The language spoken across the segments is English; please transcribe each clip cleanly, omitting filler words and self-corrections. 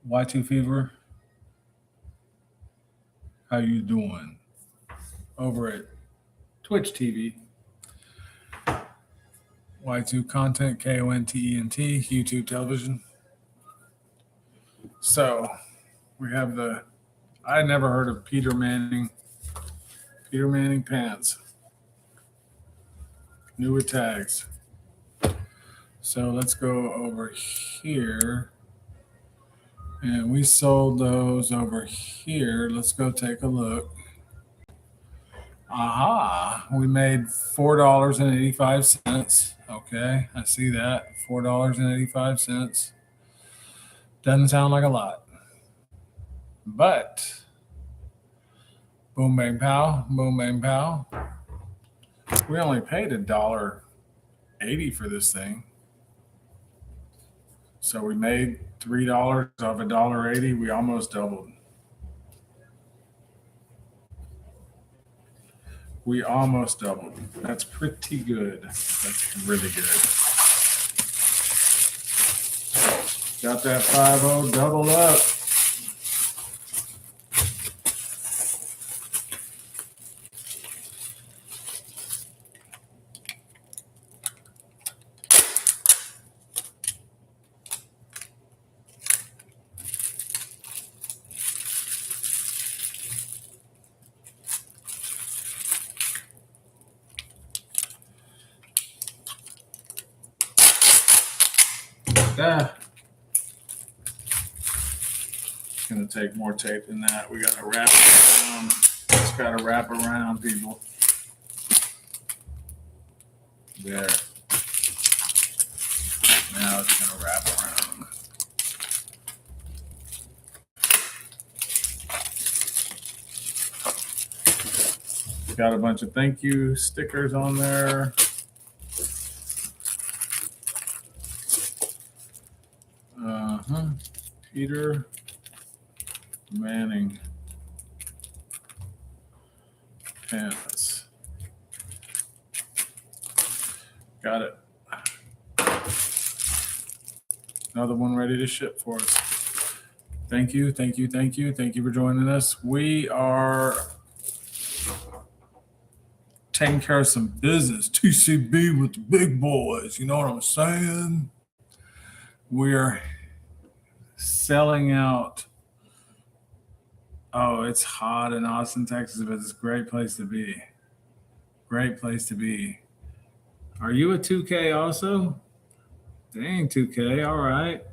Y2 Fever, how you doing? Over at Twitch TV, Y2 Content, KONTENT, YouTube television. So we have I never heard of Pter Manning pants, new with tags. So let's go over here. And we sold those over here. Let's go take a look. Aha, we made $4.85. Okay, I see that. $4.85. Doesn't sound like a lot. But boom bang pow, boom bang pow. We only paid $1.80 for this thing. So we made $3 off $1.80. We almost doubled. We almost doubled. That's pretty good. That's really good. Got that 5-0 doubled up. It's going to take more tape than that. We got to wrap it around. It's got to wrap around, people. There. Now it's going to wrap around. Got a bunch of thank you stickers on there. Pter Manning pants. Got it. Another one ready to ship for us. Thank you, thank you, thank you. Thank you for joining us. We are taking care of some business. TCB with the big boys. You know what I'm saying? We're selling out. Oh, it's hot in Austin, Texas, but it's a great place to be. Great place to be. Are you a 2K also? Dang, 2K. All right.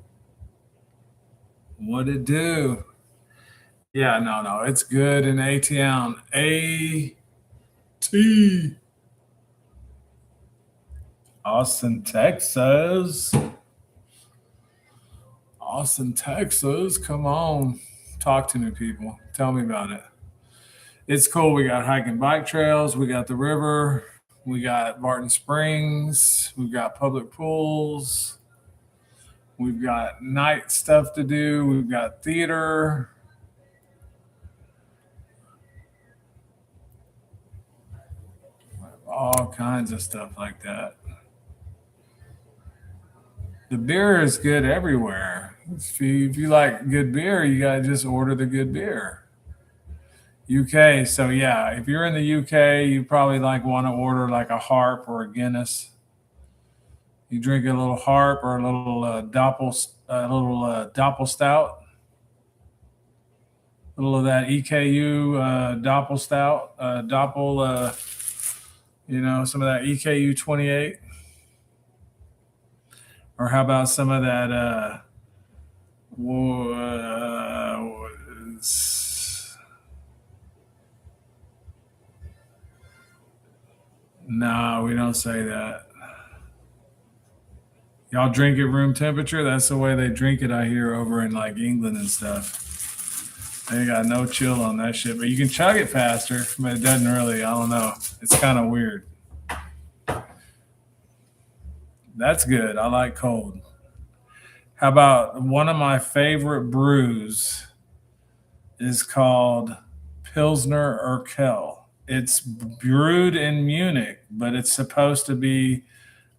What'd it do? Yeah, no. It's good in A-Town. A-T. Austin, Texas. Austin, Texas. Come on. Talk to me, people. Tell me about it. It's cool. We got hike and bike trails. We got the river. We got Barton Springs. We've got public pools. We've got night stuff to do. We've got theater. All kinds of stuff like that. The beer is good everywhere. If you like good beer, you got to just order the good beer. UK. So yeah, if you're in the UK, you probably want to order like a Harp or a Guinness. You drink a little Harp or a little Doppel Stout. A little of that EKU Doppel Stout, Doppel, some of that EKU 28. Or how about some of that? No, we don't say that. Y'all drink it room temperature? That's the way they drink it, I hear, over in England and stuff. They got no chill on that shit. But you can chug it faster, but it doesn't really, I don't know. It's kind of weird. That's good. I like cold. How about one of my favorite brews is called Pilsner Urquell. It's brewed in Munich, but it's supposed to be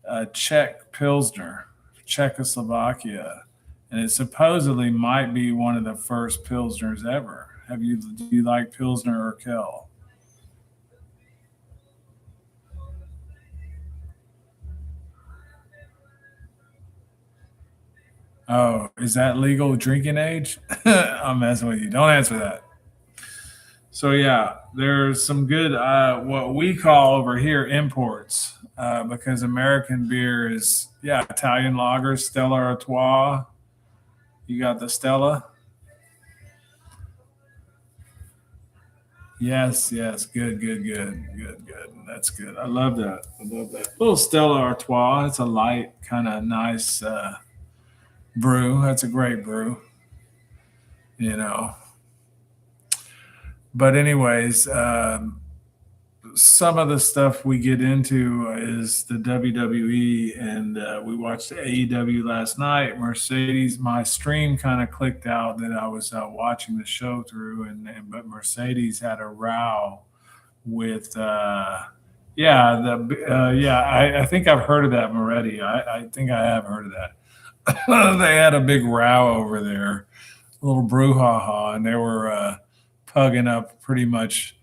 a Czech Pilsner, Czechoslovakia. and it supposedly might be one of the first pilsners ever. Do you like pilsner or Kel? Oh, is that legal drinking age? I'm messing with you. Don't answer that. So yeah, there's some good what we call over here imports because American beer is Italian lager, Stella Artois. You got the Stella. Yes, yes, good, good, good, good, good. That's good. I love that. I love that. Little Stella Artois. It's a light, kind of nice brew. That's a great brew. You know. But anyways, some of the stuff we get into is the WWE, and we watched AEW last night. Mercedes, my stream kind of clicked out that I was watching the show through, but Mercedes had a row with, I think I've heard of that, Moretti. I think I have heard of that. They had a big row over there, a little brouhaha, and they were pugging up pretty much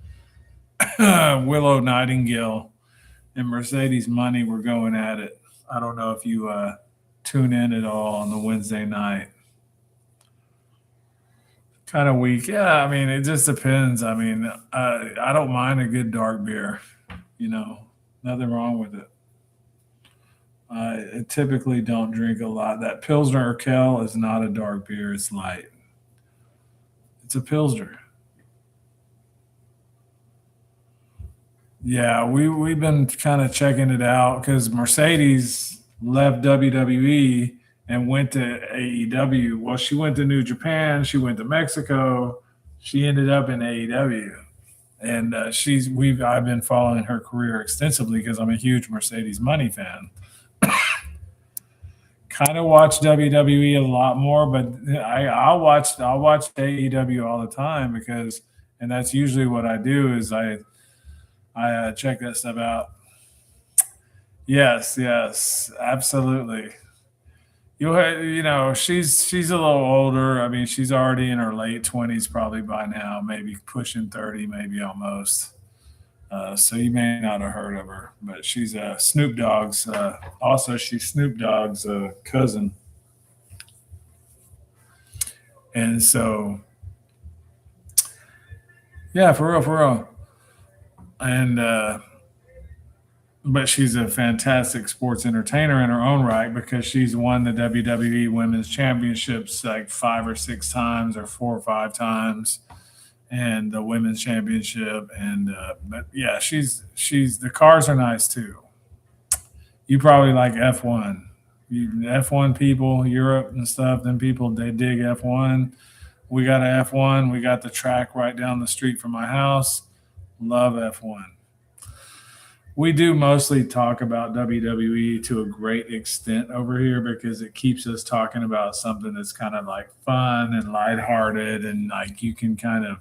Willow Nightingale and Mercedes Money were going at it. I don't know if you tune in at all on the Wednesday night. Kind of weak. Yeah, I mean, it just depends. I mean, I don't mind a good dark beer, you know, nothing wrong with it. I typically don't drink a lot. That Pilsner Urquell is not a dark beer, it's light. It's a Pilsner. Yeah, we've been kind of checking it out because Mercedes left WWE and went to AEW. Well, she went to New Japan, she went to Mexico, she ended up in AEW, and I've been following her career extensively because I'm a huge Mercedes Money fan. Kind of watch WWE a lot more, but I'll watch AEW all the time because, and that's usually what I do is I check that stuff out. Yes, yes, absolutely. She's a little older. I mean, she's already in her late 20s probably by now, maybe pushing 30, maybe almost. So you may not have heard of her, but she's Snoop Dogg's. Also, she's Snoop Dogg's cousin, and so yeah, for real, for real. And but she's a fantastic sports entertainer in her own right because she's won the WWE Women's Championships like 5 or 6 times, or 4 or 5 times, and the Women's Championship. And but yeah, she's the cars are nice too. You probably like F1. F1 people, Europe and stuff. Then people they dig F1. We got a F1. We got the track right down the street from my house. Love F1. We do mostly talk about WWE to a great extent over here because it keeps us talking about something that's kind of like fun and lighthearted, and like you can kind of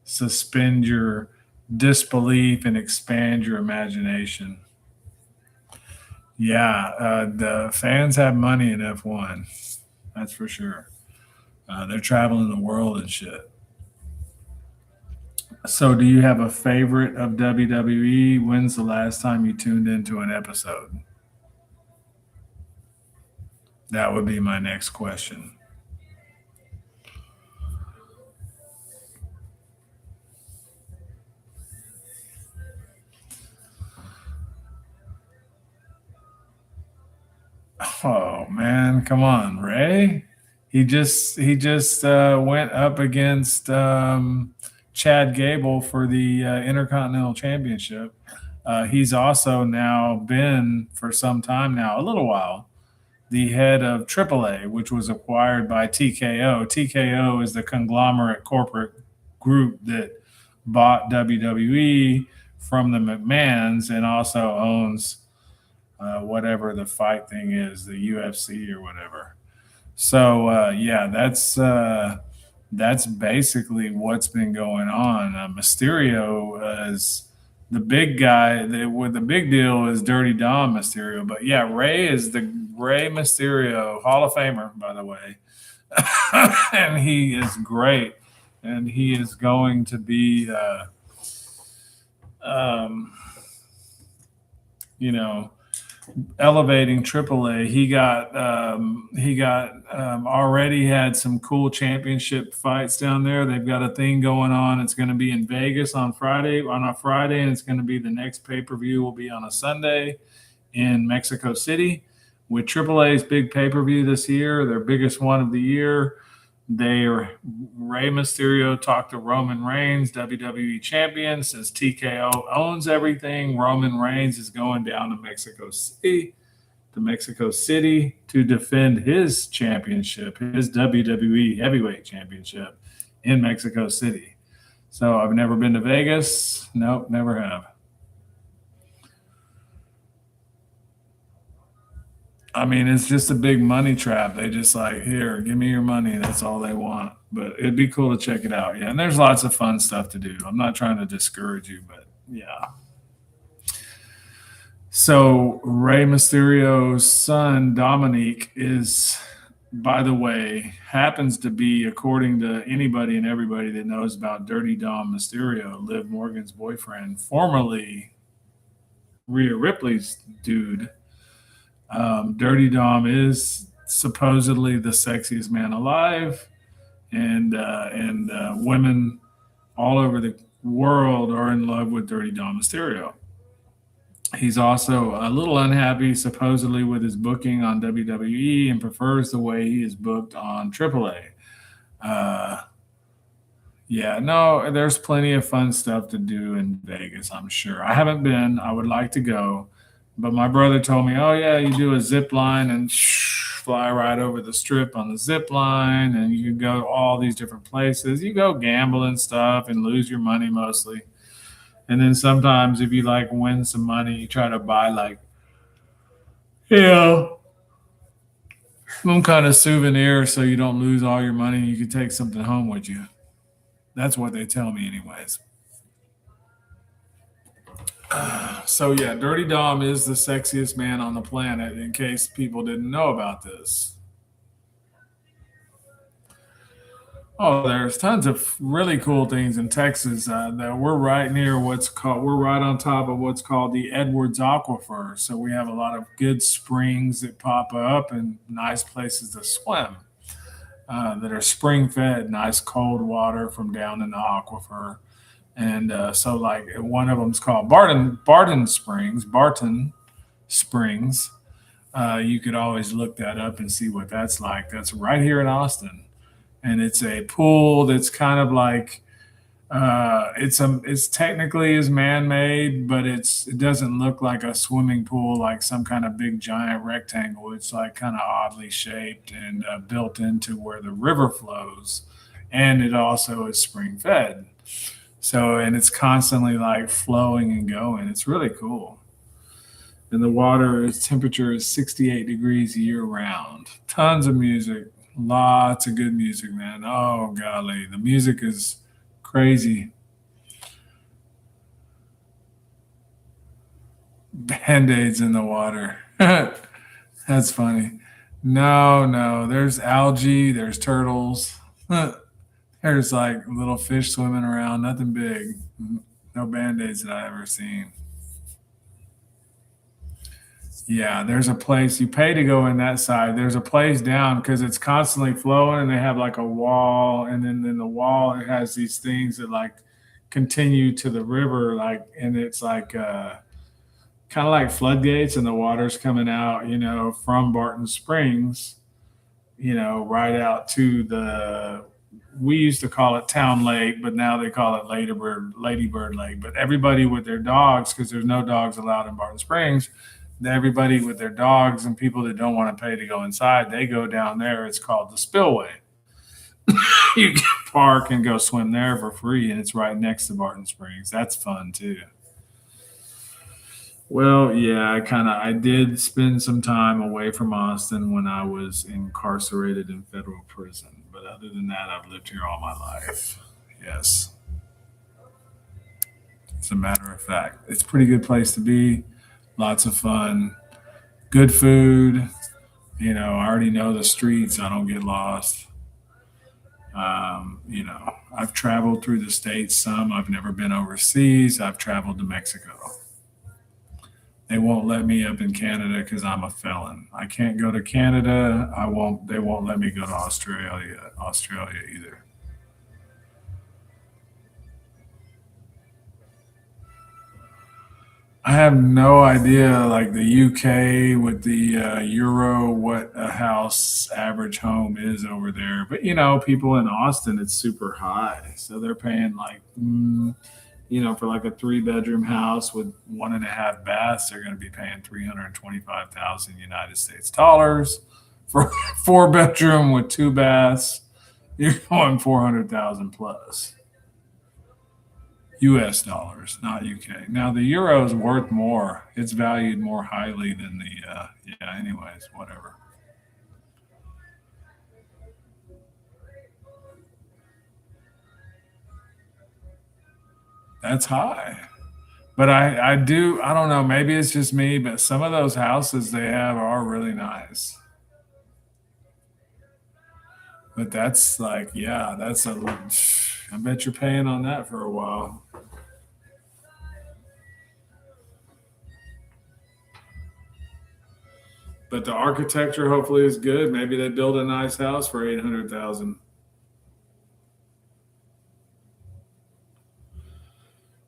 suspend your disbelief and expand your imagination. Yeah, the fans have money in F1. That's for sure. They're traveling the world and shit. So, do you have a favorite of WWE? When's the last time you tuned into an episode? That would be my next question. Oh man, come on, Ray. He just went up against Chad Gable for the Intercontinental Championship. He's also now been for some time now, a little while, the head of AAA, which was acquired by TKO. TKO is the conglomerate corporate group that bought WWE from the McMahons and also owns whatever the fight thing is, the UFC or whatever. So yeah, that's basically what's been going on. Mysterio is the big guy. The big deal is Dirty Dom Mysterio, but yeah, Ray is the Ray Mysterio, Hall of Famer, by the way. and he is great. And he is going to be, um, you know, elevating AAA. He got already had some cool championship fights down there. They've got a thing going on. It's going to be in Vegas on a Friday, and it's going to be the next pay per view will be on a Sunday in Mexico City with AAA's big pay per view this year, their biggest one of the year. They are Rey Mysterio talked to Roman Reigns, WWE champion, says TKO owns everything. Roman Reigns is going down to Mexico City to defend his championship, his WWE heavyweight championship in Mexico City. So I've never been to Vegas. Nope, never have. I mean, it's just a big money trap. They just like, here, give me your money. That's all they want. But it'd be cool to check it out. Yeah. And there's lots of fun stuff to do. I'm not trying to discourage you, but yeah. So Rey Mysterio's son, Dominique, is, by the way, happens to be, according to anybody and everybody that knows about Dirty Dom Mysterio, Liv Morgan's boyfriend, formerly Rhea Ripley's dude. Dirty Dom is supposedly the sexiest man alive, and women all over the world are in love with Dirty Dom Mysterio. He's also a little unhappy, supposedly, with his booking on WWE and prefers the way he is booked on AAA. Uh, yeah, no, there's plenty of fun stuff to do in Vegas, I'm sure. I haven't been, I would like to go, but my brother told me, oh, yeah, you do a zip line and fly right over the strip on the zip line, and you can go all these different places. You go gamble and stuff and lose your money mostly. And then sometimes if you like win some money, you try to buy like, you know, some kind of souvenir so you don't lose all your money. You can take something home with you. That's what they tell me, anyways. So yeah, Dirty Dom is the sexiest man on the planet. In case people didn't know about this. Oh, there's tons of really cool things in Texas. That we're right near we're right on top of what's called the Edwards Aquifer. So we have a lot of good springs that pop up and nice places to swim that are spring fed, nice cold water from down in the aquifer. And so, like, one of them is called Barton Springs. You could always look that up and see what that's like. That's right here in Austin, and it's a pool that's kind of like it's technically is man made, but it doesn't look like a swimming pool like some kind of big giant rectangle. It's like kind of oddly shaped and built into where the river flows, and it also is spring fed. So, and it's constantly like flowing and going. It's really cool. And the water is temperature is 68 degrees year round. Tons of music, lots of good music, man. Oh golly, the music is crazy. Band-aids in the water. That's funny. No, no, there's algae, there's turtles. There's like little fish swimming around, nothing big. No band-aids that I ever seen. Yeah, there's a place you pay to go in that side. There's a place down because it's constantly flowing, and they have like a wall, and then the wall it has these things that like continue to the river, like, and it's like kind of like floodgates, and the water's coming out, from Barton Springs, right out to the. We used to call it Town Lake, but now they call it Ladybird Lake. But everybody with their dogs, because there's no dogs allowed in Barton Springs, everybody with their dogs and people that don't want to pay to go inside, they go down there. It's called the Spillway. You can park and go swim there for free, and it's right next to Barton Springs. That's fun too. Well, yeah, I did spend some time away from Austin when I was incarcerated in federal prison. But other than that, I've lived here all my life. Yes, as a matter of fact, it's a pretty good place to be. Lots of fun, good food. I already know the streets. I don't get lost. I've traveled through the states some. I've never been overseas. I've traveled to Mexico. They won't let me up in Canada because I'm a felon. I can't go to Canada. I won't. They won't let me go to Australia either. I have no idea, like the UK with the euro, what a house average home is over there. But people in Austin, it's super high, so they're paying like, for like a three-bedroom house with 1.5 baths, they're going to be paying 325,000 United States dollars. For four-bedroom with two baths, you're going 400,000 plus. US dollars, not UK. Now the euro is worth more. It's valued more highly than the yeah, anyways, whatever. That's high. But I don't know, maybe it's just me, but some of those houses they have are really nice. But that's like, yeah, that's I bet you're paying on that for a while. But the architecture hopefully is good. Maybe they build a nice house for 800,000.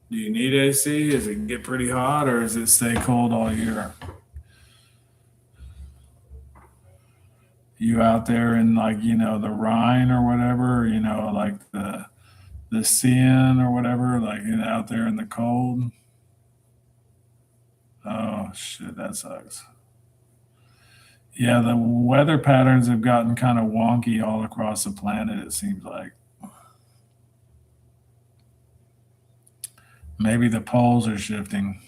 Do you need AC? Does it get pretty hot or does it stay cold all year? You out there in like, the Rhine or whatever, like the Seine or whatever, like out there in the cold. Oh shit, that sucks. Yeah, the weather patterns have gotten kind of wonky all across the planet, it seems like. Maybe the poles are shifting.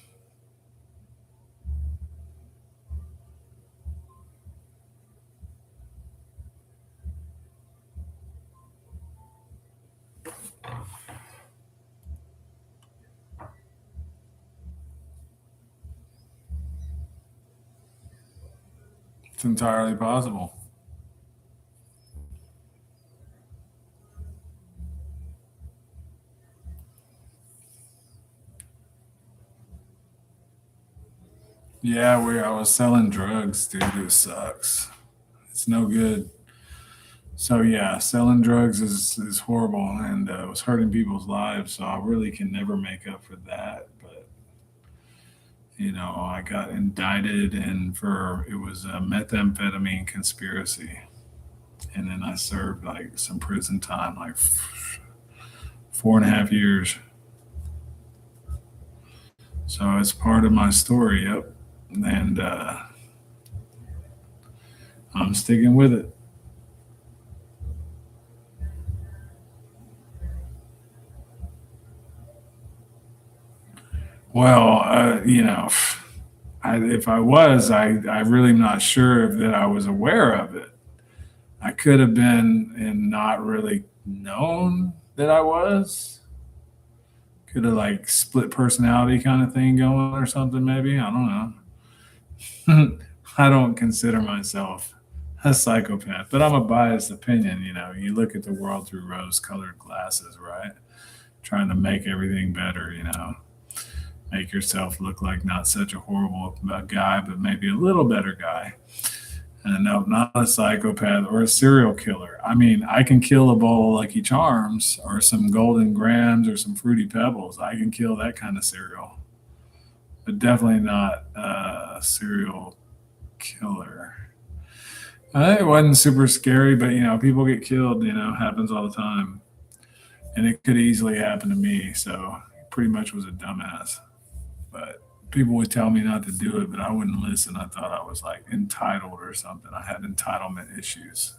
It's entirely possible. Yeah, where I was selling drugs, dude, it sucks. It's no good. So yeah, selling drugs is horrible and it was hurting people's lives. So I really can never make up for that. But I got indicted and for it was a methamphetamine conspiracy, and then I served like some prison time, like 4.5 years. So it's part of my story. Yep, and I'm sticking with it. Well, if I was, I really am not sure if that I was aware of it. I could have been and not really known that I was. Could have like split personality kind of thing going or something, maybe. I don't know. I don't consider myself a psychopath, but I'm a biased opinion. You look at the world through rose colored glasses, right? Trying to make everything better, make yourself look like not such a horrible guy, but maybe a little better guy. And no, not a psychopath or a serial killer. I mean, I can kill a bowl of Lucky Charms or some golden grams or some fruity pebbles. I can kill that kind of cereal, but definitely not a serial killer. It wasn't super scary, but people get killed. Happens all the time, and it could easily happen to me. So, pretty much was a dumbass. But people would tell me not to do it, but I wouldn't listen. I thought I was like entitled or something. I had entitlement issues.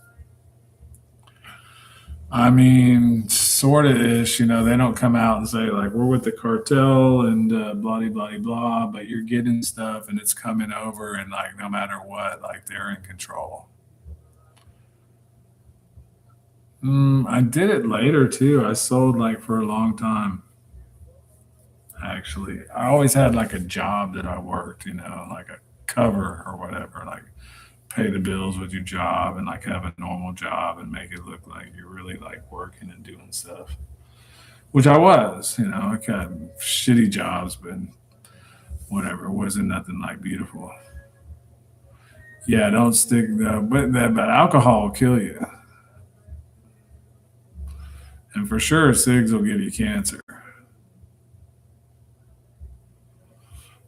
I mean, sort of ish. They don't come out and say like we're with the cartel and blah blah blah blah, but you're getting stuff and it's coming over, and like no matter what, like they're in control. I did it later too. I sold like for a long time. Actually, I always had like a job that I worked, like a cover or whatever, like pay the bills with your job and like have a normal job and make it look like you're really like working and doing stuff. Which I was, I got shitty jobs, but whatever. It wasn't nothing like beautiful. Yeah, don't stick but alcohol will kill you. And for sure cigs will give you cancer.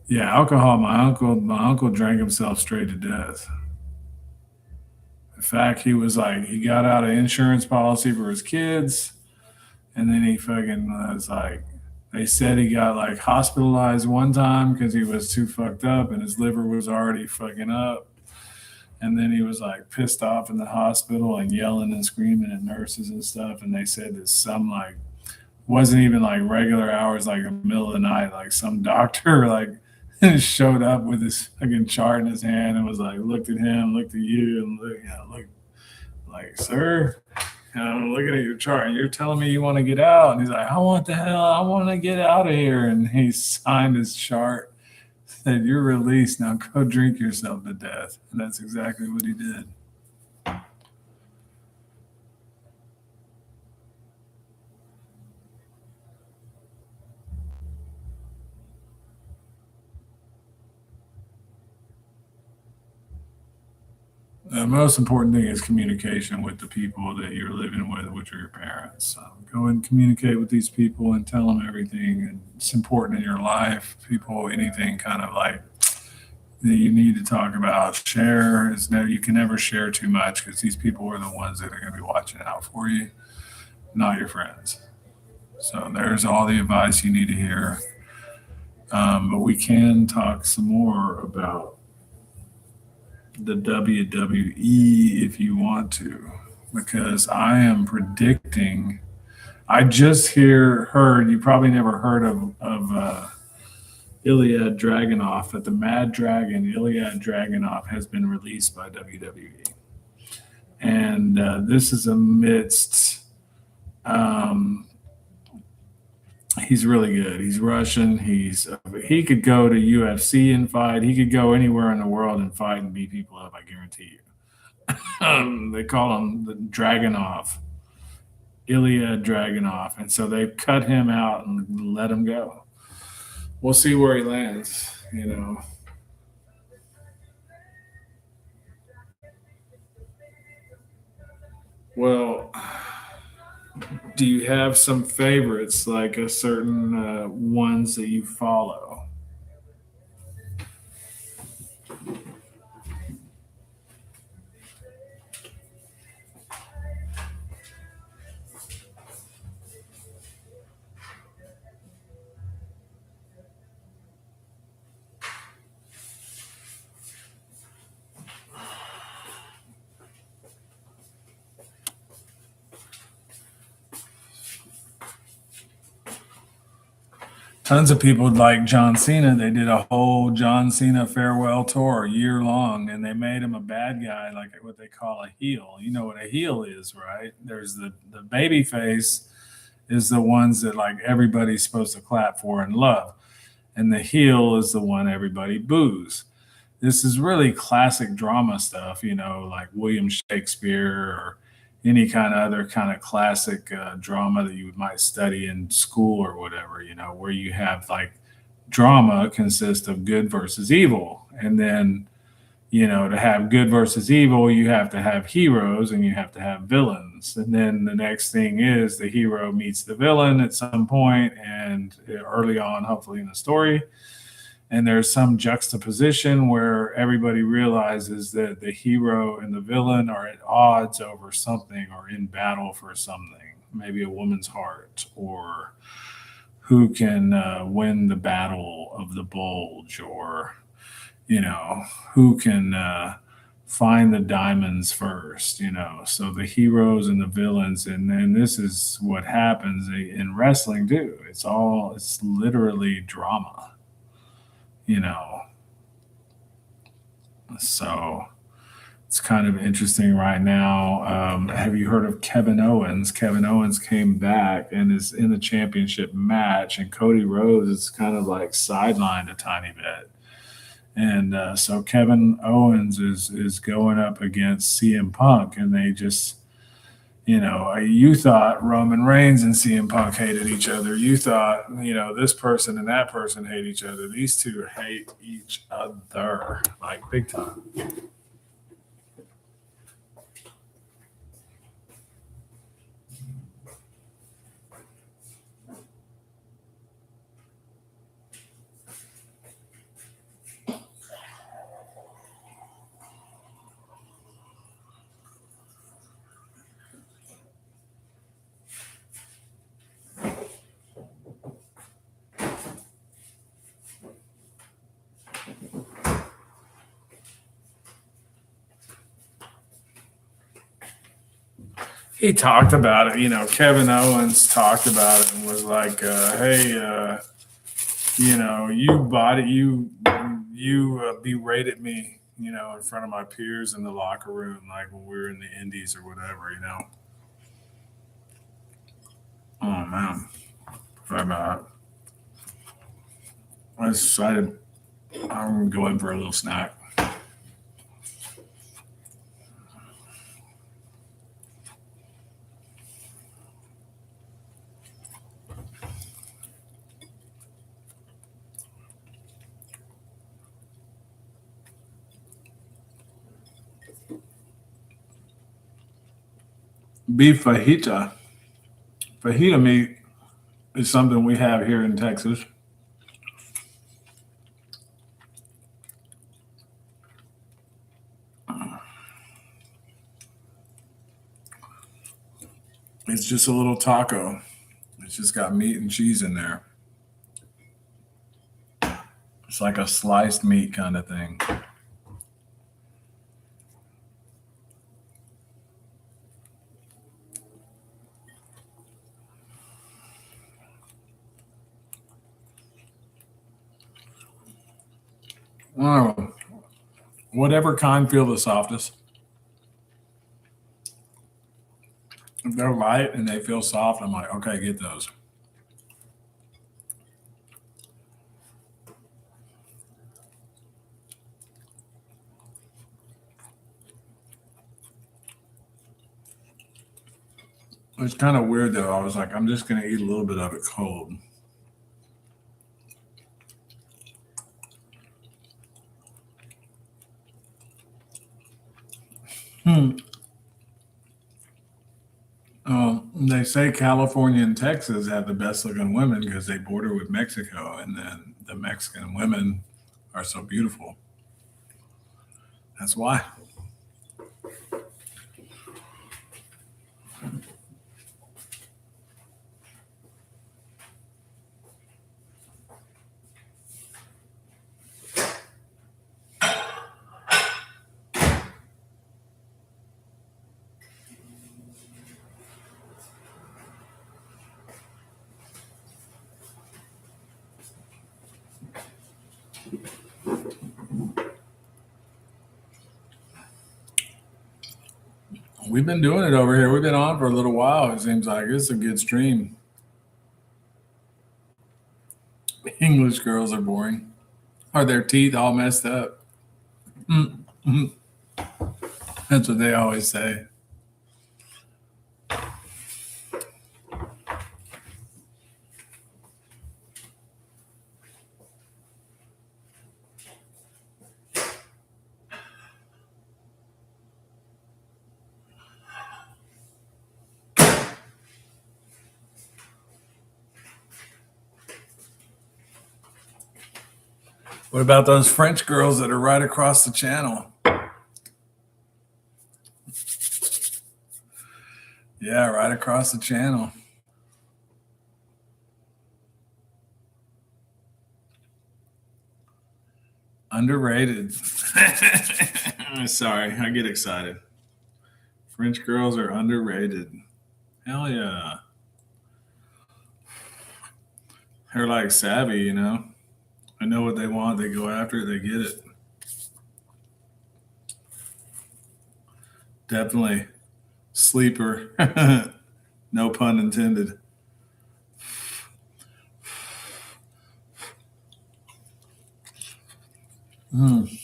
Yeah, alcohol, my uncle drank himself straight to death. In fact, he got out of insurance policy for his kids, and then he fucking was like, they said he got like hospitalized one time because he was too fucked up and his liver was already fucking up. And then he was like pissed off in the hospital and yelling and screaming at nurses and stuff. And they said that some like wasn't even like regular hours, like the middle of the night, like some doctor like showed up with his fucking chart in his hand and was like, looked at him, looked at you, and look like, sir, I'm looking at your chart and you're telling me you want to get out. And he's like, I want the hell, I want to get out of here. And he signed his chart, said, you're released. Now go drink yourself to death. And that's exactly what he did. The most important thing is communication with the people that you're living with, which are your parents. So go and communicate with these people and tell them everything. And it's important in your life. People, anything kind of like that you need to talk about, share. Is no, you can never share too much because these people are the ones that are going to be watching out for you, not your friends. So there's all the advice you need to hear. But we can talk some more about the WWE if you want to, because I am predicting. I just heard you probably never heard of Ilya Dragunov, that the Mad Dragon Ilya Dragunov has been released by WWE, and this is amidst. Um, he's really good. He's Russian. He could go to UFC and fight. He could go anywhere in the world and fight and beat people up. I guarantee you. They call him the Dragunov, Ilya Dragunov, and so they've cut him out and let him go. We'll see where he lands. Well, do you have some favorites, like a certain ones that you follow? Tons of people like John Cena. They did a whole John Cena farewell tour year long, and they made him a bad guy, like what they call a heel. You know what a heel is, right? There's the baby face is the ones that like everybody's supposed to clap for and love, and the heel is the one everybody boos. This is really classic drama stuff, like William Shakespeare or any kind of other kind of classic drama that you might study in school or whatever, where you have like drama consists of good versus evil. And then, to have good versus evil, you have to have heroes and you have to have villains. And then the next thing is the hero meets the villain at some point and early on, hopefully in the story, and there's some juxtaposition where everybody realizes that the hero and the villain are at odds over something or in battle for something, maybe a woman's heart, or who can win the battle of the bulge, or who can find the diamonds first. So the heroes and the villains, and then this is what happens in wrestling too. It's literally drama. you know. So it's kind of interesting right now. Have you heard of Kevin Owens? Kevin Owens came back and is in the championship match, and Cody Rhodes is kind of like sidelined a tiny bit. And so Kevin Owens is going up against CM Punk, and they just, you thought Roman Reigns and CM Punk hated each other. You thought, this person and that person hate each other. These two hate each other like big time. He talked about it. Kevin Owens talked about it and was like, "Hey, you berated me, in front of my peers in the locker room, like when we were in the Indies or whatever." Oh man, I decided I'm going for a little snack. Beef fajita. Fajita meat is something we have here in Texas. It's just a little taco. It's just got meat and cheese in there. It's like a sliced meat kind of thing. Oh, whatever kind feel the softest. If they're light and they feel soft, I'm like, okay, get those. It's kind of weird though. I was like, I'm just gonna eat a little bit of it cold. Hmm. They say California and Texas have the best looking women because they border with Mexico, and then the Mexican women are so beautiful. That's why. We've been doing it over here. We've been on for a little while. It seems like it's a good stream. English girls are boring. Are their teeth all messed up? Mm-hmm. That's what they always say. What about those French girls that are right across the channel? Yeah, right across the channel. Underrated. Sorry, I get excited. French girls are underrated. Hell yeah. They're like savvy. I know what they want. They go after it. They get it. Definitely sleeper. No pun intended. Mm.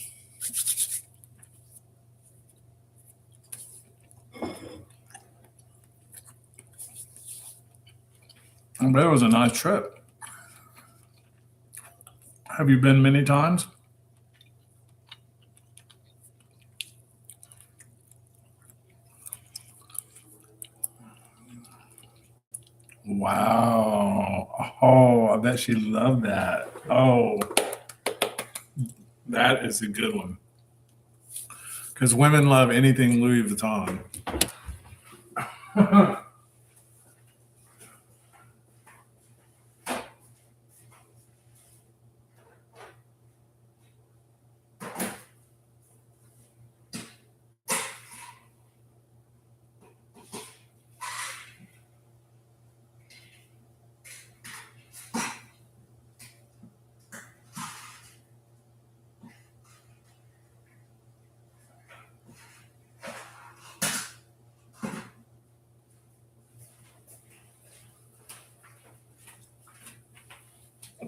But it was a nice trip. Have you been many times? Wow. Oh, I bet she loved that. Oh, that is a good one. Because women love anything Louis Vuitton.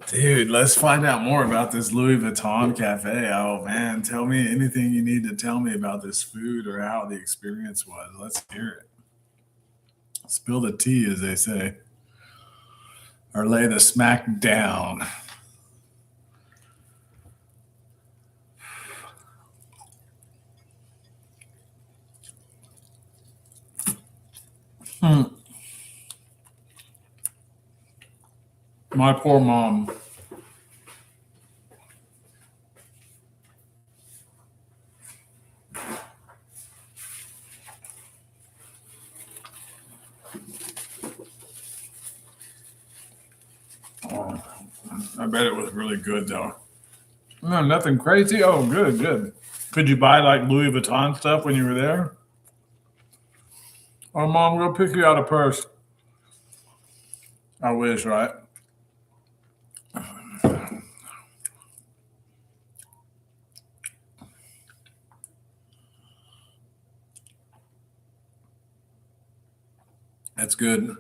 Dude, let's find out more about this Louis Vuitton cafe. Oh man, tell me anything you need to tell me about this food or how the experience was. Let's hear it. Spill the tea, as they say, or lay the smack down. Hmm. My poor mom. Oh, I bet it was really good though. No, nothing crazy. Oh, good, good. Could you buy like Louis Vuitton stuff when you were there? Oh, mom, go pick you out a purse. I wish, right? That's good.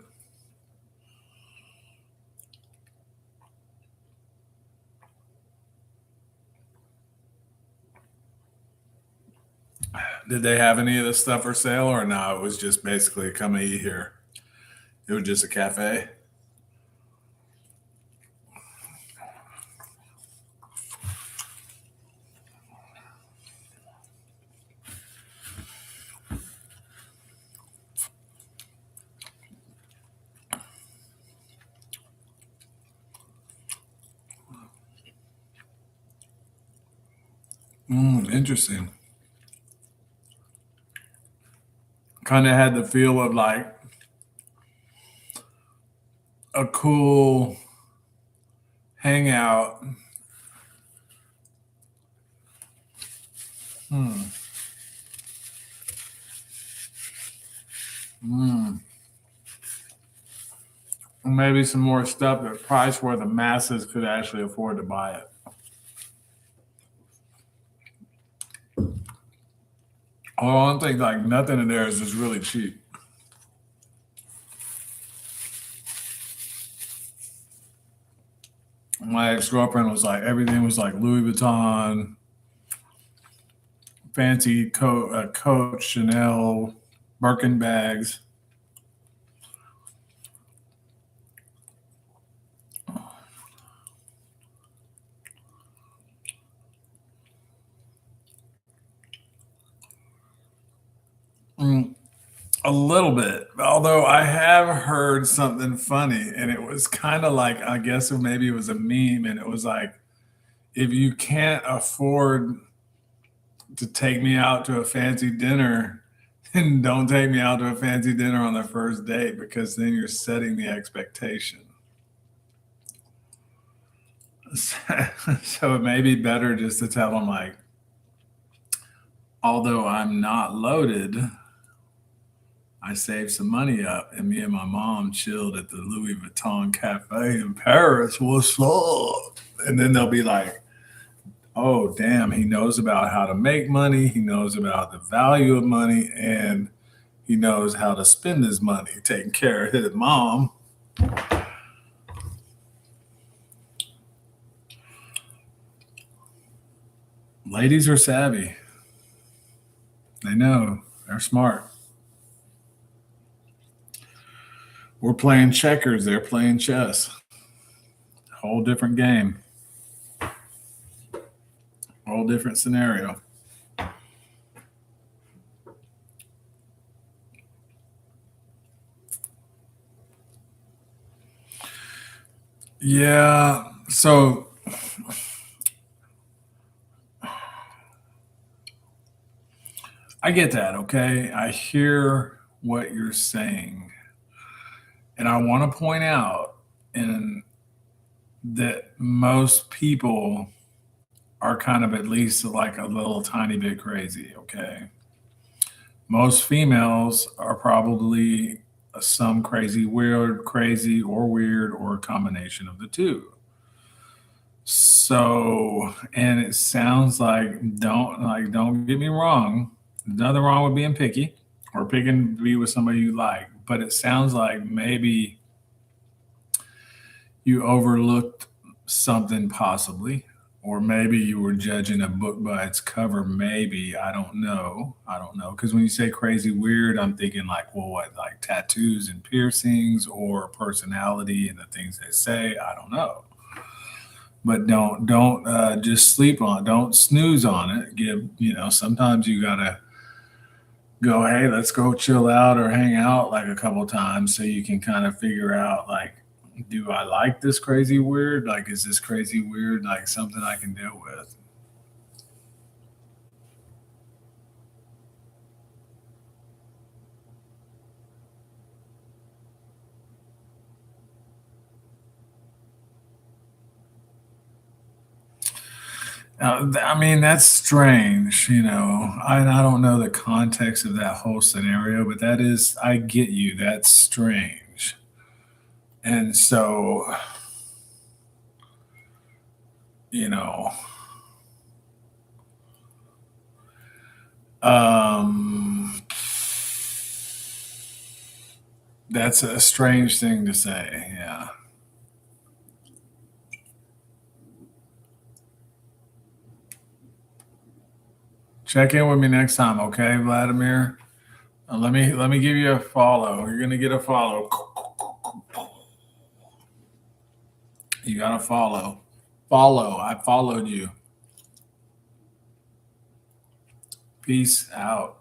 Did they have any of this stuff for sale or no? It was just basically come eat here. It was just a cafe. Interesting. Kind of had the feel of like a cool hangout. Hmm. Mm. Maybe some more stuff at a price where the masses could actually afford to buy it. Oh, I don't think like nothing in there is just really cheap. My ex girlfriend was like everything was like Louis Vuitton, fancy Coach, Chanel, Birkin bags. Mm, a little bit, although I have heard something funny, and it was kind of like I guess maybe it was a meme, and it was like if you can't afford to take me out to a fancy dinner, then don't take me out to a fancy dinner on the first date because then you're setting the expectation. So it may be better just to tell them like, although I'm not loaded, I saved some money up, and me and my mom chilled at the Louis Vuitton cafe in Paris. What's up? And then they'll be like, "Oh, damn! He knows about how to make money. He knows about the value of money, and he knows how to spend his money, taking care of his mom." Ladies are savvy. They know. They're smart. We're playing checkers. They're playing chess. Whole different game. Whole different scenario. Yeah. So I get that. Okay. I hear what you're saying. And I want to point out and that most people are kind of at least like a little tiny bit crazy. Okay. Most females are probably some crazy or weird, or a combination of the two. So, and it sounds like don't get me wrong, nothing wrong with being picky or picking to be with somebody you like, but it sounds like maybe you overlooked something possibly, or maybe you were judging a book by its cover. Maybe I don't know, because when you say crazy weird, I'm thinking like, well, what, like tattoos and piercings, or personality and the things they say. I don't know, but don't just sleep on, don't snooze on it. Give, sometimes you gotta go, hey, let's go chill out or hang out like a couple times so you can kind of figure out like, do I like this crazy weird? Like, is this crazy weird like something I can deal with? I mean, that's strange, and I don't know the context of that whole scenario, but that is, I get you. That's strange. And so, you know, um, that's a strange thing to say. Yeah. Check in with me next time, okay, Vladimir? Let me give you a follow. You're gonna get a follow. You got to follow. Follow. I followed you. Peace out.